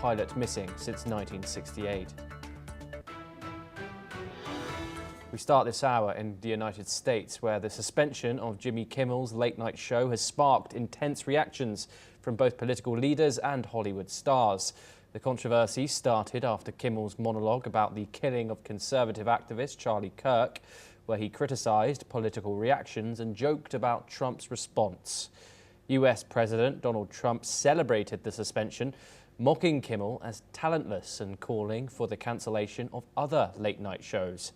pilot missing since 1968. We start this hour in the United States, where the suspension of Jimmy Kimmel's late-night show has sparked intense reactions from both political leaders and Hollywood stars. The controversy started after Kimmel's monologue about the killing of conservative activist Charlie Kirk, where he criticized political reactions and joked about Trump's response. US President Donald Trump celebrated the suspension, mocking Kimmel as talentless and calling for the cancellation of other late-night shows.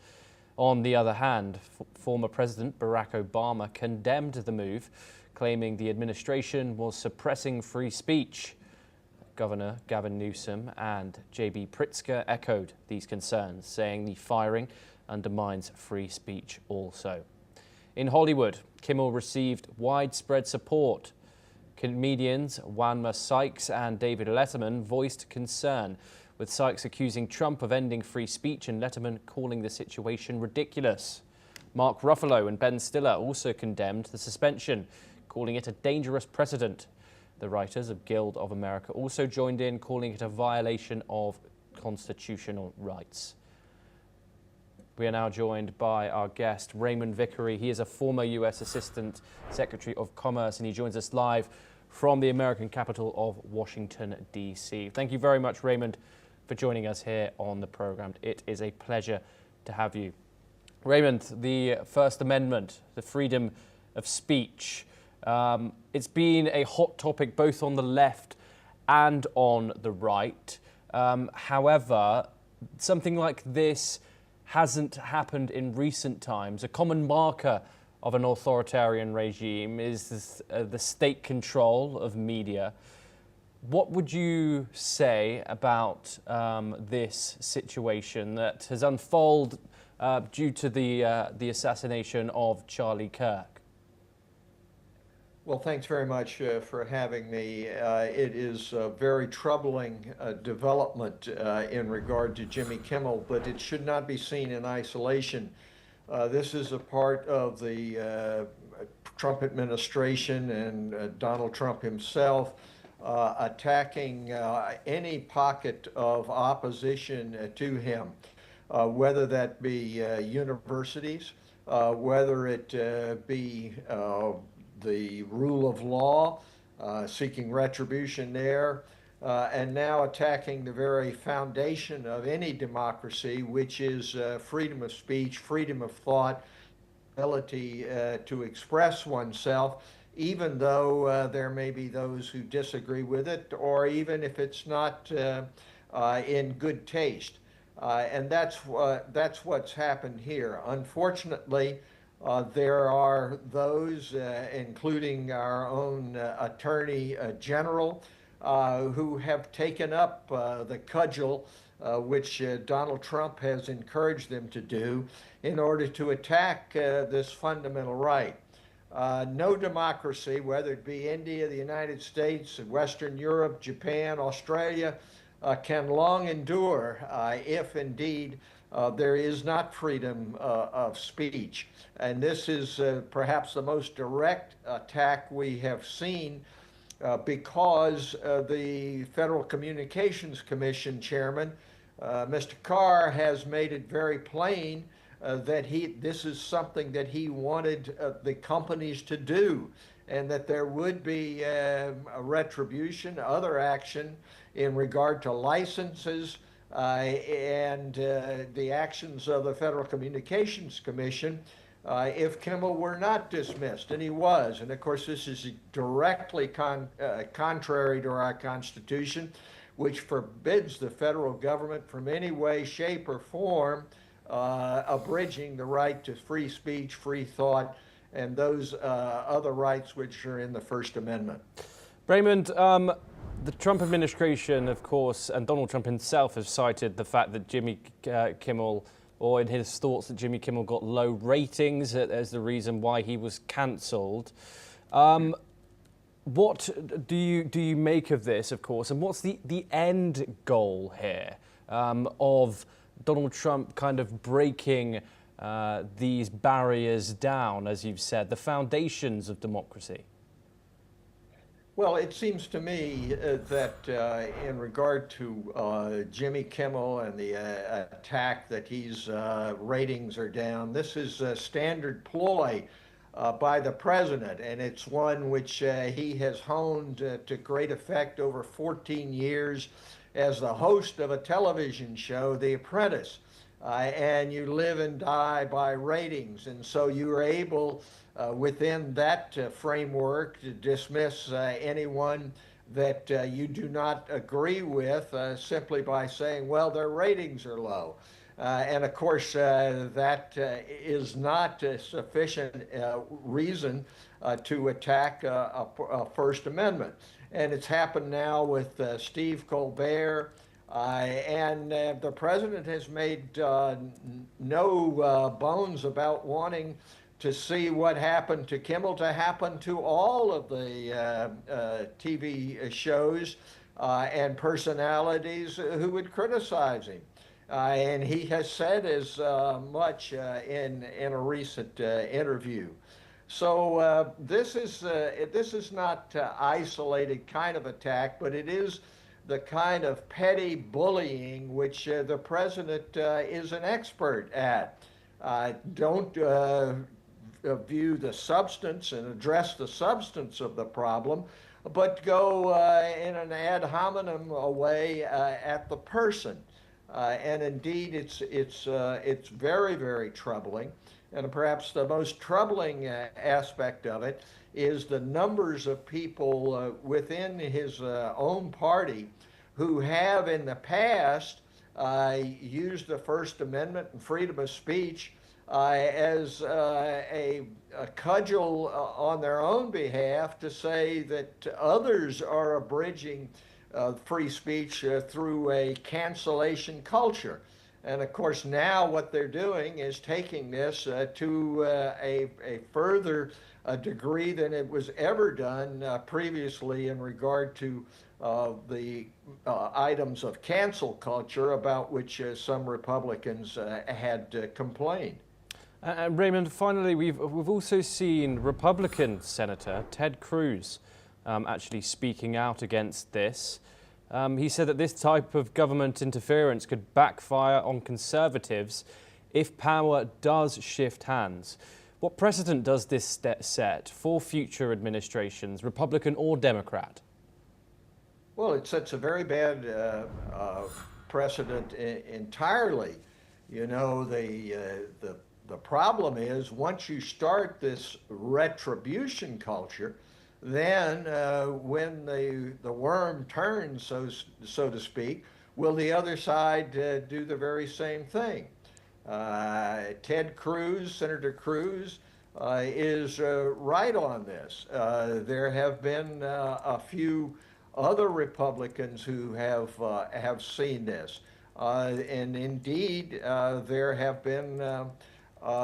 On the other hand, former President Barack Obama condemned the move, claiming the administration was suppressing free speech. Governor Gavin Newsom and J.B. Pritzker echoed these concerns, saying the firing undermines free speech also. In Hollywood, Kimmel received widespread support. Comedians Wanda Sykes and David Letterman voiced concern, with Sykes accusing Trump of ending free speech and Letterman calling the situation ridiculous. Mark Ruffalo and Ben Stiller also condemned the suspension, calling it a dangerous precedent. The writers of Guild of America also joined in, calling it a violation of constitutional rights. We are now joined by our guest, Raymond Vickery. He is a former U.S. Assistant Secretary of Commerce, and he joins us live from the American capital of Washington, D.C. Thank you very much, Raymond, for joining us here on the program. It is a pleasure to have you. Raymond, the First Amendment, the freedom of speech, it's been a hot topic both on the left and on the right. However, something like this hasn't happened in recent times. A common marker of an authoritarian regime is the state control of media. What would you say about this situation that has unfolded due to the assassination of Charlie Kirk? Well, thanks very much for having me. It is a very troubling development in regard to Jimmy Kimmel, but it should not be seen in isolation. This is a part of the Trump administration and Donald Trump himself attacking any pocket of opposition to him, whether that be universities, whether it be the rule of law, seeking retribution there, and now attacking the very foundation of any democracy, which is freedom of speech, freedom of thought, ability to express oneself, even though there may be those who disagree with it, or even if it's not in good taste. And that's what's happened here. Unfortunately, there are those, including our own Attorney General, who have taken up the cudgel which Donald Trump has encouraged them to do in order to attack this fundamental right. No democracy, whether it be India, the United States, Western Europe, Japan, Australia, can long endure if indeed there is not freedom of speech. And this is perhaps the most direct attack we have seen because the Federal Communications Commission chairman, Mr. Carr, has made it very plain that this is something that he wanted the companies to do, and that there would be a retribution, other action in regard to licenses, and the actions of the Federal Communications Commission if Kimmel were not dismissed, and he was. And of course, this is directly contrary to our Constitution, which forbids the federal government from any way, shape, or form abridging the right to free speech, free thought, and those other rights which are in the First Amendment. Raymond, the Trump administration, of course, and Donald Trump himself have cited the fact that Jimmy Kimmel, or in his thoughts that Jimmy Kimmel got low ratings as the reason why he was cancelled. What do you make of this, of course, and what's the end goal here of Donald Trump kind of breaking these barriers down, as you've said, the foundations of democracy? Well, it seems to me that in regard to Jimmy Kimmel and the attack that he's ratings are down, this is a standard ploy by the president, and it's one which he has honed to great effect over 14 years as the host of a television show, The Apprentice. And you live and die by ratings, and so you are able within that framework to dismiss anyone that you do not agree with simply by saying, well, their ratings are low. And of course, that is not a sufficient reason to attack a First Amendment. And it's happened now with Steve Colbert. And the president has made no bones about wanting to see what happened to Kimmel to happen to all of the TV shows and personalities who would criticize him. And he has said as much in a recent interview. So this is not isolated kind of attack, but it is the kind of petty bullying which the president is an expert at. Don't view the substance and address the substance of the problem, but go in an ad hominem way at the person. And indeed, it's very, very troubling. And perhaps the most troubling aspect of it is the numbers of people within his own party who have in the past used the First Amendment and freedom of speech as a cudgel on their own behalf to say that others are abridging free speech through a cancellation culture. And of course, now what they're doing is taking this to a further degree than it was ever done previously in regard to the items of cancel culture about which some Republicans had complained. And Raymond, finally, we've also seen Republican Senator Ted Cruz actually speaking out against this. He said that this type of government interference could backfire on conservatives if power does shift hands. What precedent does this set for future administrations, Republican or Democrat? Well, it sets a very bad precedent entirely. You know, the problem is once you start this retribution culture, then when the worm turns, so to speak, will the other side do the very same thing? Ted Cruz, Senator Cruz, is right on this. There have been a few other Republicans who have seen this, and indeed there have been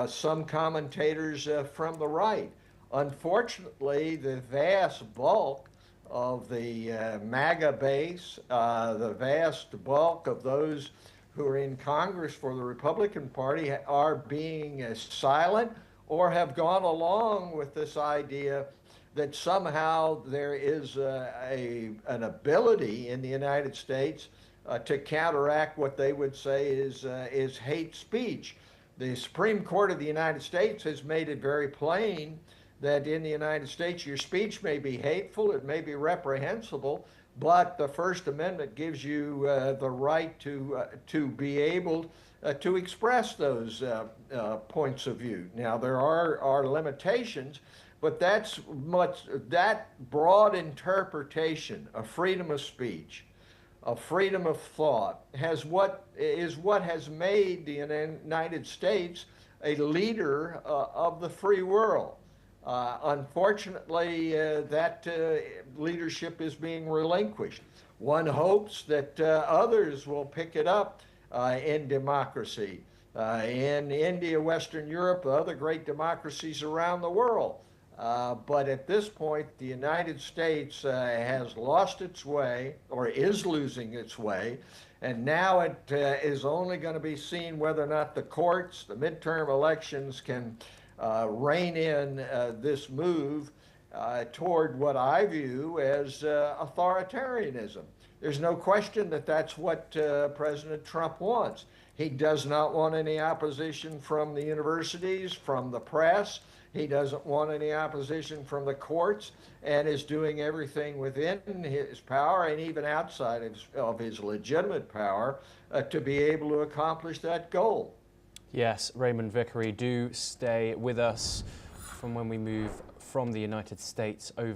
some commentators from the right. Unfortunately, the vast bulk of the MAGA base, the vast bulk of those who are in Congress for the Republican Party are being silent or have gone along with this idea that somehow there is an ability in the United States to counteract what they would say is hate speech. The Supreme Court of the United States has made it very plain that in the United States your speech may be hateful, it may be reprehensible, but the First Amendment gives you the right to be able to express those points of view. Now there are limitations, but that broad interpretation of freedom of speech, of freedom of thought, is what has made the United States a leader of the free world. Unfortunately, that leadership is being relinquished. One hopes that others will pick it up in democracy, in India, Western Europe, other great democracies around the world. But at this point, the United States has lost its way, or is losing its way, and now it is only going to be seen whether or not the courts, the midterm elections can rein in this move. toward what I view as authoritarianism. There's no question that that's what President Trump wants. He does not want any opposition from the universities, from the press. He doesn't want any opposition from the courts, and is doing everything within his power and even outside of his legitimate power to be able to accomplish that goal. Yes, Raymond Vickery, do stay with us from when we move from the United States over